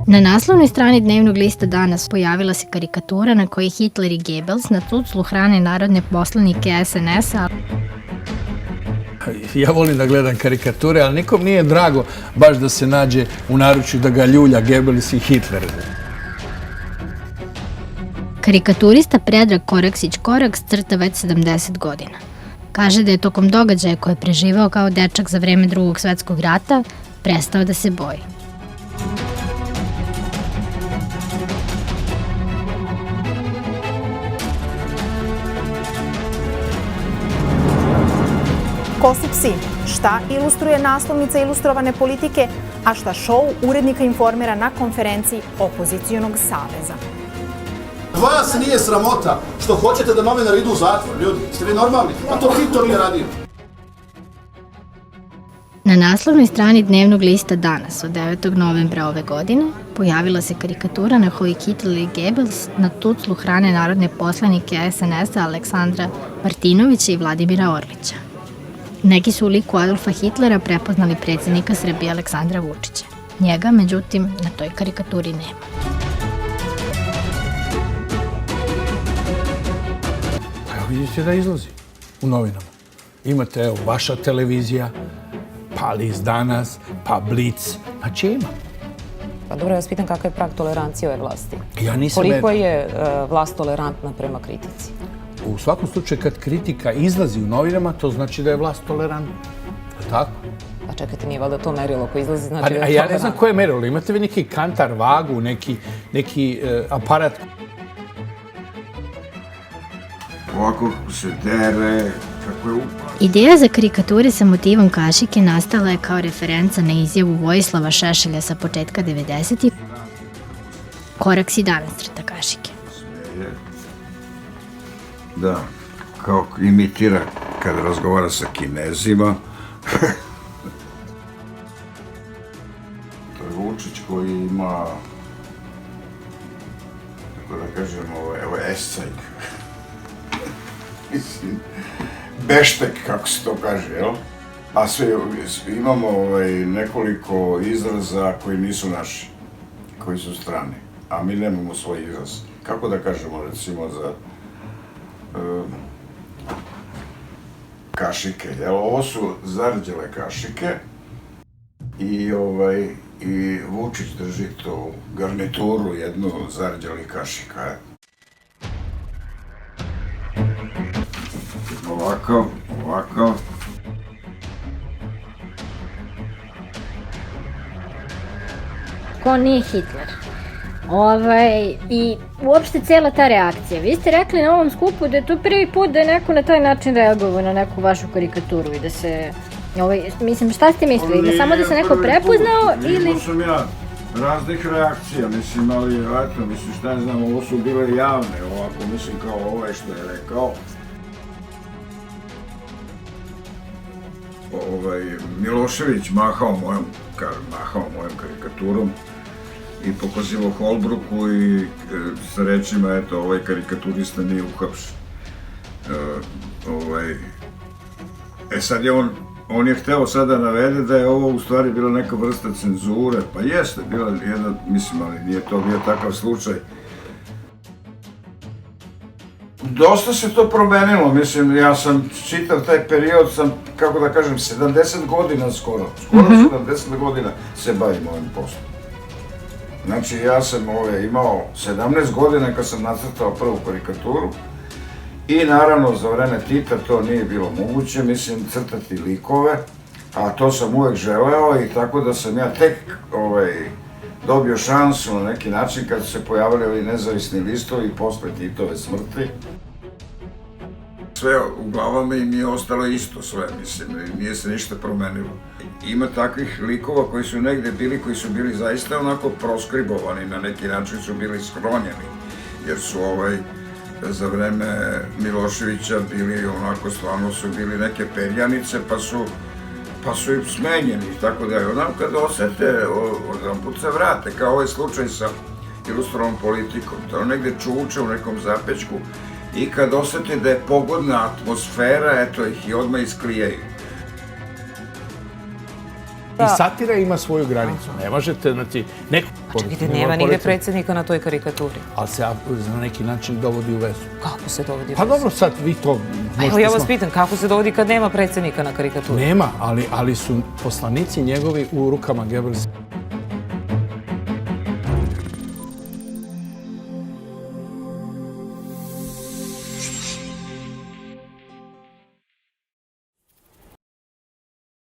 Na naslovnoj strani dnevnog lista Danas pojavila se karikatura na kojoj Hitler i Goebbels na cuclu hrane narodne poslanike SNS-a. Ja volim da gledam karikature, ali nikom nije drago baš da se nađe u naručju da ga ljulja Goebbels i Hitler. Karikaturista Predrag Koraksić-Koraks crta već 70 godina. Kaže da je tokom događaja koje je preživao kao dečak za vreme Drugog svetskog rata prestao da se boji. Ko su psi? Šta ilustruje naslovnica ilustrovane politike, a šta šou urednika informera na konferenciji Opozicionog saveza? Vas nije sramota što hoćete da novinar idu u zatvor, ljudi. Ste vi normalni? A to Tito nije radio. Na naslovnoj strani dnevnog lista Danas od 9. novembra ove godine pojavila se karikatura na kojoj Hitler i Goebbels na tuclu hrane narodne poslanike SNS-a Aleksandra Martinovića i Vladimira Orlića. Neki su u liku Adolfa Hitlera prepoznali predsjednika Srbije Aleksandra Vučića. Njega, međutim, na toj karikaturi nema. Evo vidite da izlazi u novinama. Imate, evo, vaša televizija, pa List Danas, pa Blic. Znači ima. Pa dobro, ja vas pitam kakav je prag tolerancije ove vlasti? Ja nisam... Koliko je vlast tolerantna prema kritici? U svakom slučaju, kad kritika izlazi u novinama, to znači da je vlast tolerantna. Je tako? Pa čekajte, nije valjda to merilo ko izlazi, znači da je A ja ne znam koje je merilo. Imate vi neki kantar, vagu, neki aparat? Ovako se dere, kako je upad. Ideja za karikature sa motivom kašike nastala je kao referenca na izjavu Vojislava Šešelja sa početka 90-ih. Koraks i danas crta kašike. Da, kao imitira kad razgovara sa Kinezima. To je Vučić koji ima, tako da kažem, evo escajk. Mislim, beštek, kako se to kaže, jel? A sve imamo nekoliko izraza koji nisu naši, koji su strani, a mi nemamo svoj izraz. Kako da kažemo, recimo, za kašike, jel? Ovo su zarđele kašike i Vučić drži tu garnituru, jednu zarđelih kašika. Ovako. Ko nije Hitler? I uopšte cijela ta reakcija. Vi ste rekli na ovom skupu da je to prvi put da je neko na taj način reagovao na neku vašu karikaturu i da se... Mislim, šta ste mislili? Da samo da se neko prepoznao ili... Imao sam ja raznih reakcija, mislim, ali eto, mislim, šta ne znam, ovo su bile javne, ovako, mislim, kao ovaj što je rekao. Milošević mahao mojom karikaturom i pokazivo Holbruku i sa rečima, eto, ovaj karikaturista nije uhapšen. Sad je on je hteo sada navede da je ovo u stvari bila neka vrsta cenzure, pa jeste, bila jedna, mislim, ali nije to bio takav slučaj. Dosta se to promenilo, mislim, ja sam čitav taj period, kako da kažem, 70 godina skoro 70 godina se bavim ovim poslom. Znači, ja sam imao 17 godina kad sam nacrtao prvu karikaturu i naravno za vreme Tita to nije bilo moguće, mislim, crtati likove, a to sam uvek želeo i tako da sam ja tek dobio šansu na neki način kad su se pojavili ovi nezavisni listovi posle Titove smrti. Sve u glavama im je ostalo isto sve, mislim, nije se ništa promenilo. Ima takvih likova koji su negde bili, koji su bili zaista onako proskribovani, na neki način su bili sklonjeni, jer su za vreme Miloševića bili onako, stvarno su bili neke perjanice, pa su im smenjeni, tako da je onako kad osete, jedan put se vrate, kao ovaj slučaj sa ilustrovanom politikom, to negde čuče u nekom zapečku i kad osete da je pogodna atmosfera, eto ih i odmah isklijaju. I satira ima svoju granicu. Ne možete, znači, neko... Čekajte, nema nigde predsjednika na toj karikaturi. Ali se na neki način dovodi u vezu. Kako se dovodi? Pa dobro, sad vi to... Evo ja vas pitam, kako se dovodi kad nema predsjednika na karikaturi? Nema, ali su poslanici njegovi u rukama Goebbelsa.